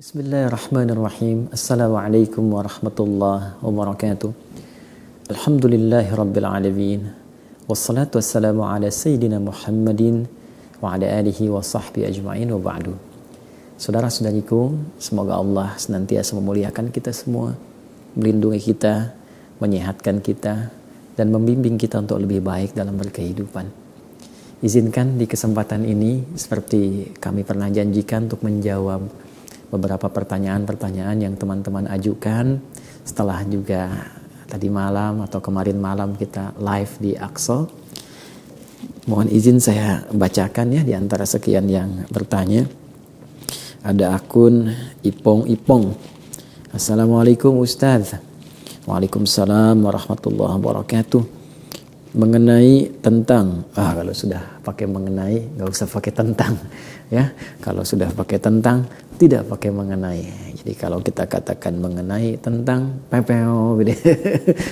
Bismillahirrahmanirrahim. Assalamualaikum warahmatullahi wabarakatuh. Alhamdulillahi rabbil alamin. Wassalatu wassalamu ala sayyidina Muhammadin wa ala alihi wa sahbihi ajma'in wa ba'du. Saudara-saudariku, semoga Allah senantiasa memuliakan kita semua, melindungi kita, menyehatkan kita, dan membimbing kita untuk lebih baik dalam berkehidupan. Izinkan di kesempatan ini, seperti kami pernah janjikan, untuk menjawab beberapa pertanyaan-pertanyaan yang teman-teman ajukan setelah juga tadi malam atau kemarin malam kita live di Aqsa. Mohon izin saya bacakan ya di antara sekian yang bertanya. Ada akun Ipong. Assalamualaikum Ustaz. Waalaikumsalam warahmatullahi wabarakatuh. Mengenai tentang, kalau sudah pakai mengenai nggak usah pakai tentang ya. Kalau sudah pakai tentang tidak pakai mengenai. Jadi kalau kita katakan mengenai tentang pepeo gitu.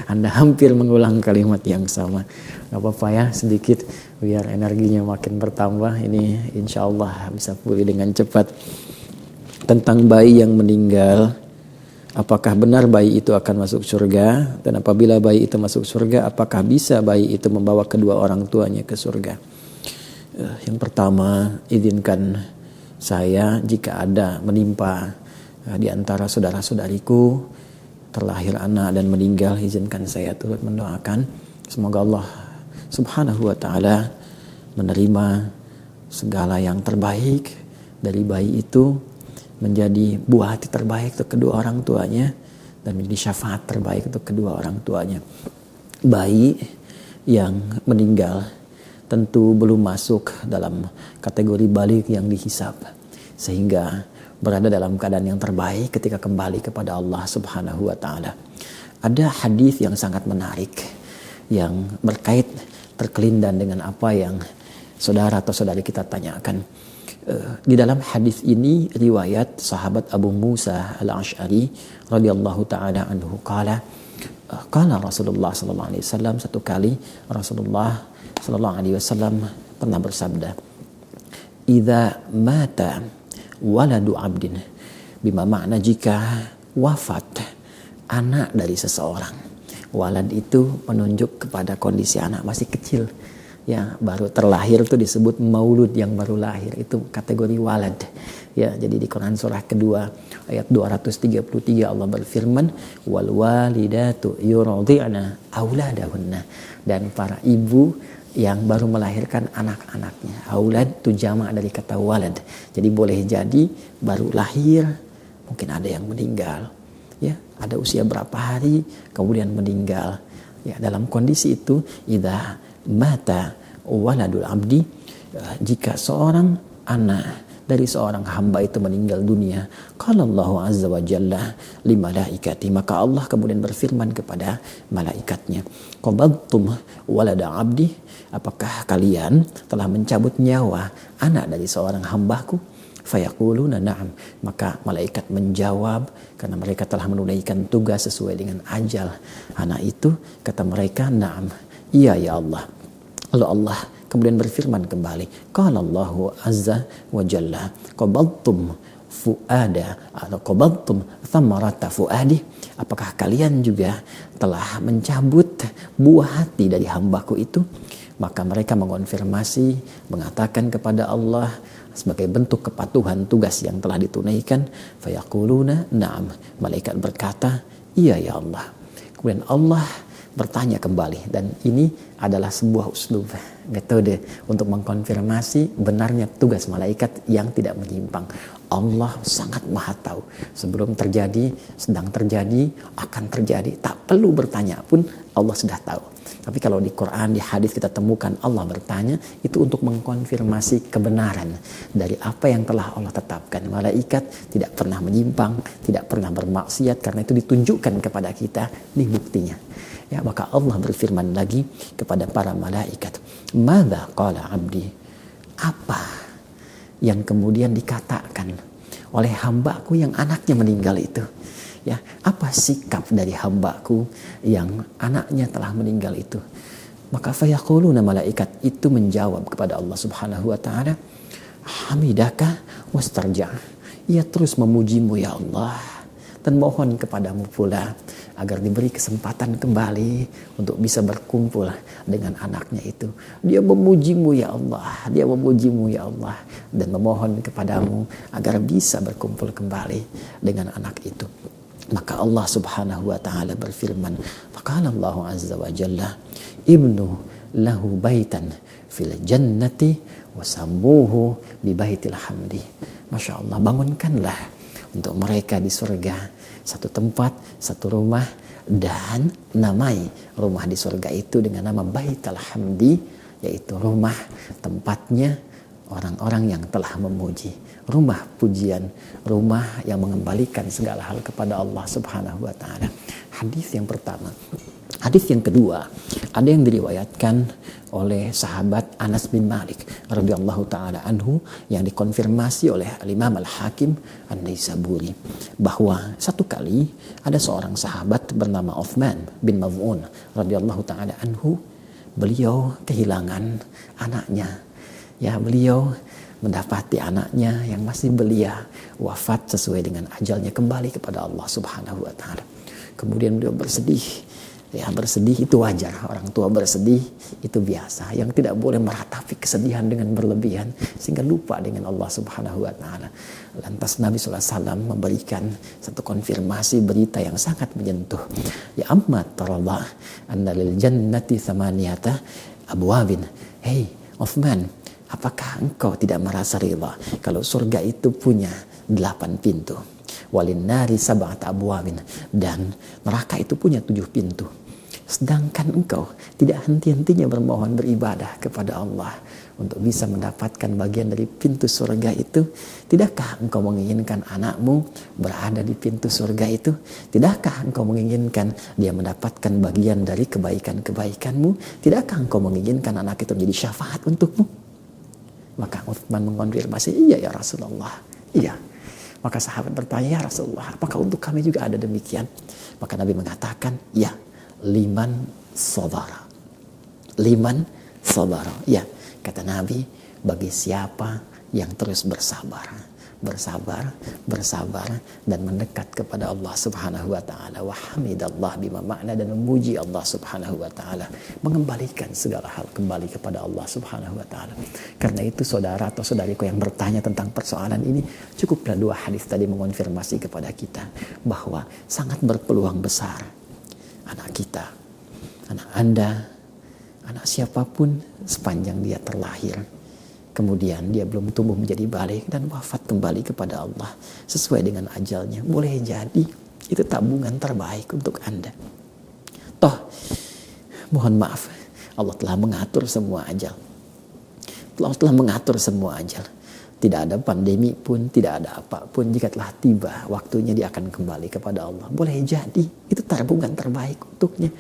Anda hampir mengulang kalimat yang sama. Gak apa-apa ya, sedikit biar energinya makin bertambah. Ini insya Allah bisa pulih dengan cepat. Tentang bayi yang meninggal, apakah benar bayi itu akan masuk surga? Dan apabila bayi itu masuk surga, apakah bisa bayi itu membawa kedua orang tuanya ke surga? Yang pertama, izinkan saya jika ada menimpa di antara saudara-saudariku terlahir anak dan meninggal, izinkan saya turut mendoakan semoga Allah Subhanahu wa taala menerima segala yang terbaik dari bayi itu, menjadi buah hati terbaik untuk kedua orang tuanya, dan menjadi syafaat terbaik untuk kedua orang tuanya. Bayi yang meninggal tentu belum masuk dalam kategori balik yang dihisab, sehingga berada dalam keadaan yang terbaik ketika kembali kepada Allah Subhanahu wa taala. Ada hadis yang sangat menarik yang berkait terkelindan dengan apa yang saudara atau saudari kita tanyakan. Di dalam hadis ini riwayat sahabat Abu Musa Al-Asy'ari radhiyallahu taala anhu qala Rasulullah sallallahu alaihi wasallam, satu kali Rasulullah sallallahu alaihi wasallam pernah bersabda, "Idza mata waladu abdin," bima makna jika wafat anak dari seseorang. Walad itu menunjuk kepada kondisi anak masih kecil. Ya, baru terlahir itu disebut maulud, yang baru lahir itu kategori walad. Ya, jadi di Quran surah kedua ayat 233 Allah berfirman, wal walidatu yurdi'na auladahunna, dan para ibu yang baru melahirkan anak-anaknya. Aulad itu jamak dari kata walad. Jadi boleh jadi baru lahir, mungkin ada yang meninggal. Ya, ada usia berapa hari kemudian meninggal. Ya, dalam kondisi itu idza mata waladul abdi, jika seorang anak dari seorang hamba itu meninggal dunia, qala Allahu azza wa jalla li malaikati, maka Allah kemudian berfirman kepada malaikatnya, qabadtum walada abdi, apakah kalian telah mencabut nyawa anak dari seorang hambaku? Fayaquluna na'am, maka malaikat menjawab karena mereka telah menunaikan tugas sesuai dengan ajal anak itu. Kata mereka, na'am, iya ya Allah. Lalu Allah kemudian berfirman kembali, qala Allahu azza wa jalla qabadtum fuada atau qabadtum thamarata fuadi, apakah kalian juga telah mencabut buah hati dari hambaku itu? Maka mereka mengonfirmasi, mengatakan kepada Allah sebagai bentuk kepatuhan tugas yang telah ditunaikan. Fayaquluna na'am, malaikat berkata, iya ya Allah. Kemudian Allah bertanya kembali, dan ini adalah sebuah uslub, metode untuk mengkonfirmasi benarnya tugas malaikat yang tidak menyimpang. Allah sangat maha tahu. Sebelum terjadi, sedang terjadi, akan terjadi, tak perlu bertanya pun Allah sudah tahu. Tapi kalau di Quran, di hadis kita temukan Allah bertanya, itu untuk mengkonfirmasi kebenaran dari apa yang telah Allah tetapkan. Malaikat tidak pernah menyimpang, tidak pernah bermaksiat, karena itu ditunjukkan kepada kita di buktinya. Ya, maka Allah berfirman lagi kepada para malaikat, "Madza qala 'abdi?" Apa yang kemudian dikatakan oleh hambaku yang anaknya meninggal itu? Ya, apa sikap dari hambaku yang anaknya telah meninggal itu? Maka fayaquluna, malaikat itu menjawab kepada Allah Subhanahu wa taala, "Hamidaka wastarja." ia terus memujimu ya Allah, dan mohon kepadamu pula agar diberi kesempatan kembali untuk bisa berkumpul dengan anaknya itu. Dia memujimu ya Allah, dia memujimu ya Allah, dan memohon kepadamu agar bisa berkumpul kembali dengan anak itu. Maka Allah subhanahu wa ta'ala berfirman, faqala Allah azza wa jalla, ibnu lahu baitan fil jannati wasammuhu bi baitil hamdi. Masya Allah, bangunkanlah untuk mereka di surga satu tempat, satu rumah, dan namai rumah di surga itu dengan nama Baitul Hamdi, yaitu rumah tempatnya orang-orang yang telah memuji, rumah pujian, rumah yang mengembalikan segala hal kepada Allah Subhanahu wa taala. Hadis yang pertama. Hadis yang kedua, ada yang diriwayatkan oleh sahabat Anas bin Malik radhiyallahu taala anhu yang dikonfirmasi oleh Imam Al-Hakim An-Naisaburi, bahwa satu kali ada seorang sahabat bernama Uthman bin Maz'un radhiyallahu taala anhu. Beliau kehilangan anaknya. Ya, beliau mendapati anaknya yang masih belia wafat sesuai dengan ajalnya, kembali kepada Allah Subhanahu wa taala. Kemudian beliau bersedih. Ya, bersedih itu wajar, orang tua bersedih itu biasa. Yang tidak boleh meratapi kesedihan dengan berlebihan sehingga lupa dengan Allah Subhanahu wa taala. Lantas Nabi SAW memberikan satu konfirmasi berita yang sangat menyentuh. Ya amma taradha anna lil jannati thamaniyata abwabin. Hei Uthman, apakah engkau tidak merasa rida kalau surga itu punya 8 pintu? Walin nari sab'at abwabin, dan neraka itu punya 7 pintu. Sedangkan engkau tidak henti-hentinya bermohon beribadah kepada Allah untuk bisa mendapatkan bagian dari pintu surga itu. Tidakkah engkau menginginkan anakmu berada di pintu surga itu? Tidakkah engkau menginginkan dia mendapatkan bagian dari kebaikan-kebaikanmu? Tidakkah engkau menginginkan anak itu menjadi syafaat untukmu? Maka Uthman mengonfirmasi, iya ya Rasulullah, iya. Maka sahabat bertanya, ya Rasulullah, apakah untuk kami juga ada demikian? Maka Nabi mengatakan, ya, liman sabara. Liman sabara. Ya, kata Nabi, bagi siapa yang terus bersabar, dan mendekat kepada Allah Subhanahu wa taala, wa hamidallah bima makna, dan memuji Allah Subhanahu wa taala, mengembalikan segala hal kembali kepada Allah Subhanahu wa taala. Karena itu saudara atau saudariku yang bertanya tentang persoalan ini, cukuplah 2 hadis tadi mengonfirmasi kepada kita bahwa sangat berpeluang besar anak kita, anak Anda, anak siapapun sepanjang dia terlahir, kemudian dia belum tumbuh menjadi balik dan wafat kembali kepada Allah sesuai dengan ajalnya, boleh jadi itu tabungan terbaik untuk Anda. Toh, mohon maaf, Allah telah mengatur semua ajal. Allah telah mengatur semua ajal. Tidak ada pandemi pun, tidak ada apapun, jika telah tiba waktunya dia akan kembali kepada Allah. Boleh jadi itu tabungan terbaik untuknya.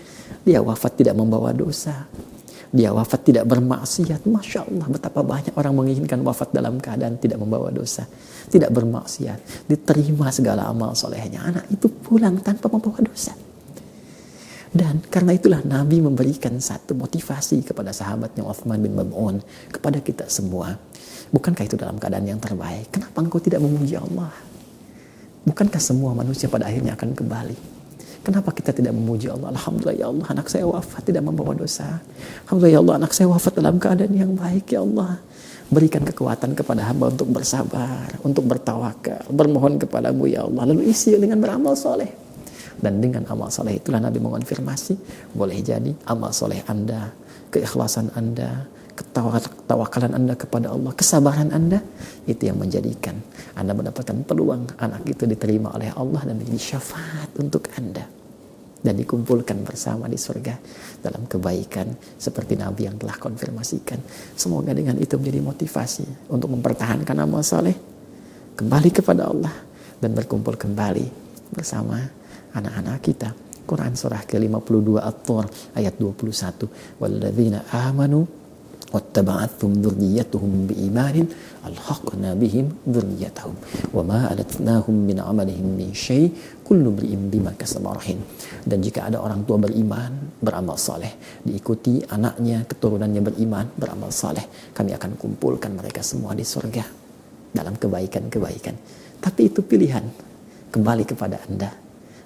Dia wafat tidak membawa dosa. Dia wafat tidak bermaksiat. Masya Allah, betapa banyak orang menginginkan wafat dalam keadaan tidak membawa dosa, tidak bermaksiat, diterima segala amal solehnya. Anak itu pulang tanpa membawa dosa. Dan karena itulah Nabi memberikan satu motivasi kepada sahabatnya Uthman bin Maz'un, kepada kita semua. Bukankah itu dalam keadaan yang terbaik? Kenapa engkau tidak memuji Allah? Bukankah semua manusia pada akhirnya akan kembali? Kenapa kita tidak memuji Allah? Alhamdulillah ya Allah, anak saya wafat tidak membawa dosa. Alhamdulillah ya Allah, anak saya wafat dalam keadaan yang baik ya Allah. Berikan kekuatan kepada hamba untuk bersabar, untuk bertawakal, bermohon kepadamu ya Allah. Lalu isi dengan beramal soleh. Dan dengan amal soleh itulah Nabi mengonfirmasi, boleh jadi amal soleh Anda, keikhlasan Anda, ketawakalan Anda kepada Allah, kesabaran Anda, itu yang menjadikan Anda mendapatkan peluang anak itu diterima oleh Allah dan menjadi syafaat untuk Anda dan dikumpulkan bersama di surga dalam kebaikan seperti Nabi yang telah konfirmasikan. Semoga dengan itu menjadi motivasi untuk mempertahankan amal saleh, kembali kepada Allah, dan berkumpul kembali bersama anak-anak kita. Quran surah ke-52 At-Tur ayat 21, walladzina amanu wattaba'athum dzurriyyatuhum biimanin alhaqna bihim dzurriyyatahum wama alatnahum min amalihim min syai kullu imrin bima kasaba rahin. Dan jika ada orang tua beriman, beramal saleh, diikuti anaknya, keturunannya beriman, beramal saleh, kami akan kumpulkan mereka semua di surga. dalam kebaikan-kebaikan. Tapi itu pilihan, kembali kepada Anda.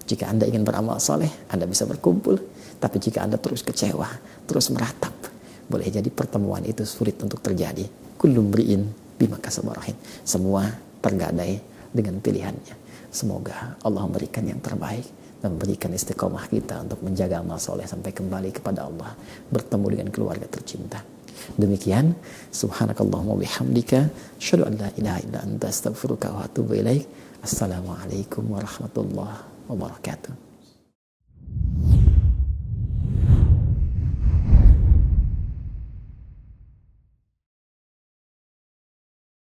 Jika Anda ingin beramal soleh, Anda bisa berkumpul. Tapi jika Anda terus kecewa, terus meratap, boleh jadi pertemuan itu sulit untuk terjadi. Kullu mri'in bima kasaba rahin. Semua tergadai dengan pilihannya. Semoga Allah memberikan yang terbaik dan memberikan istiqomah kita untuk menjaga amal soleh sampai kembali kepada Allah, bertemu dengan keluarga tercinta. Demikian, subhanakallahumma bihamdika, asyhadu an la ilaha illa anta, astaghfiruka wa atubu ilaik. Assalamualaikum warahmatullahi wabarakatuh.